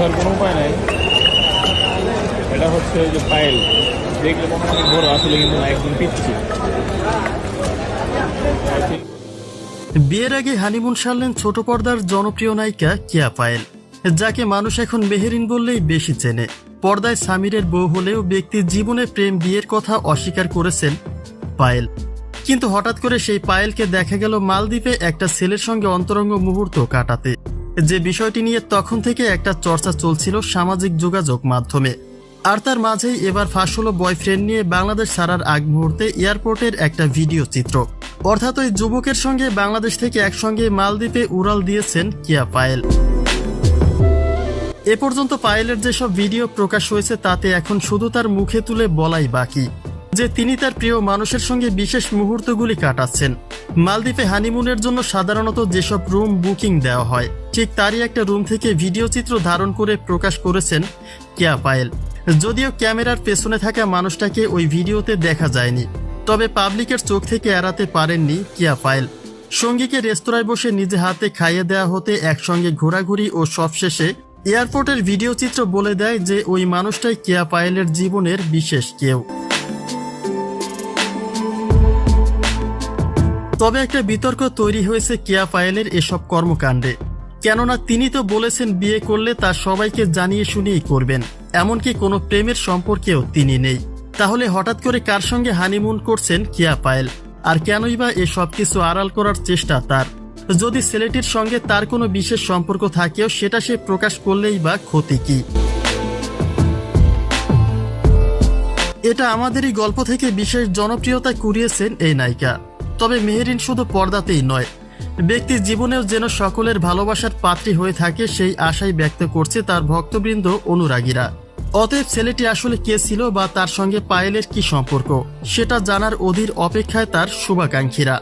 বোঝার কোনো উপায় নাই। এটা হচ্ছে যে পায়েল, দেখলে মনে অনেক বড়, আসলে কিন্তু না, একদম পিচ্ছি। বিয়ের আগে হানিমুন সারলেন ছোট পর্দার জনপ্রিয় নায়িকা কেয়া পায়েল, যাকে মানুষ এখন মেহেরিন বললেই বেশি চেনে। পর্দায় সামিরের বউ হলেও ব্যক্তির জীবনে প্রেম বিয়ের কথা অস্বীকার করেছেন পায়েল। কিন্তু হঠাৎ করে সেই পায়েলকে দেখা গেল মালদ্বীপে একটা ছেলের সঙ্গে অন্তরঙ্গ মুহূর্ত কাটাতে। যে বিষয়টি নিয়ে তখন থেকে একটা চর্চা চলছিল সামাজিক যোগাযোগ মাধ্যমে। আর তার মাঝেই এবার ফাঁস হলো বয়ফ্রেন্ড নিয়ে বাংলাদেশ ছাড়ার আগ মুহূর্তে এয়ারপোর্টের একটা ভিডিও চিত্র। অর্থাৎ ওই যুবকের সঙ্গে বাংলাদেশ থেকে একসঙ্গে মালদ্বীপে উড়াল দিয়েছেন কেয়া পায়েল। এ পর্যন্ত পায়েলের যেসব ভিডিও প্রকাশ হয়েছে তাতে এখন শুধু তার মুখে তুলে বলাই বাকি যে তিনি তার প্রিয় মানুষের সঙ্গে বিশেষ মুহূর্তগুলি কাটাচ্ছেন। মালদ্বীপে হানিমুনের জন্য সাধারণত যেসব রুম বুকিং দেওয়া হয়, ঠিক তারই একটা রুম থেকে ভিডিও চিত্র ধারণ করে প্রকাশ করেছেন কেয়া পায়েল। যদিও ক্যামেরার পেছনে থাকা মানুষটাকে ওই ভিডিওতে দেখা যায়নি, তবে পাবলিকের চোখ থেকে এড়াতে পারেননি কেয়া পায়েল। সঙ্গীকে রেস্তোরাঁয় বসে নিজে হাতে খাইয়ে দেওয়া হতে একসঙ্গে ঘোরাঘুরি ও সবশেষে এয়ারপোর্টের ভিডিও চিত্র বলে দেয় যে ওই মানুষটাই কেয়া পায়েলের জীবনের বিশেষ কেউ। তবে একটা বিতর্ক তৈরি হয়েছে কেয়া পায়েলের এসব কর্মকাণ্ডে, কেননা তিনি তো বলেছেন বিয়ে করলে তা সবাইকে জানিয়ে শুনিয়েই করবেন, এমনকি কোনো প্রেমের সম্পর্কেও তিনি নেই। তাহলে হঠাৎ করে কার সঙ্গে হানিমুন করছেন কেয়া পায়েল, আর কেনই বা এসব কিছু আড়াল করার চেষ্টা তার? যদি ছেলেটির সঙ্গে তার কোনো বিশেষ সম্পর্ক থাকেও সেটা সে প্রকাশ করলেই বা ক্ষতি কি? এটা আমাদেরই গল্প থেকে বিশেষ জনপ্রিয়তা কুড়িয়েছেন এই নায়িকা। তবে মেহেরিন শুধু পর্দাতেই নয়, ব্যক্তির জীবনেও যেন সকলের ভালোবাসার পাত্রী হয়ে থাকে সেই আশাই ব্যক্ত করছে তার ভক্তবৃন্দ, অনুরাগীরা। অতএব ছেলেটি আসলে কে ছিল বা তার সঙ্গে পায়েলের কি সম্পর্ক, সেটা জানার অধীর অপেক্ষায় তার শুভাকাঙ্ক্ষীরা।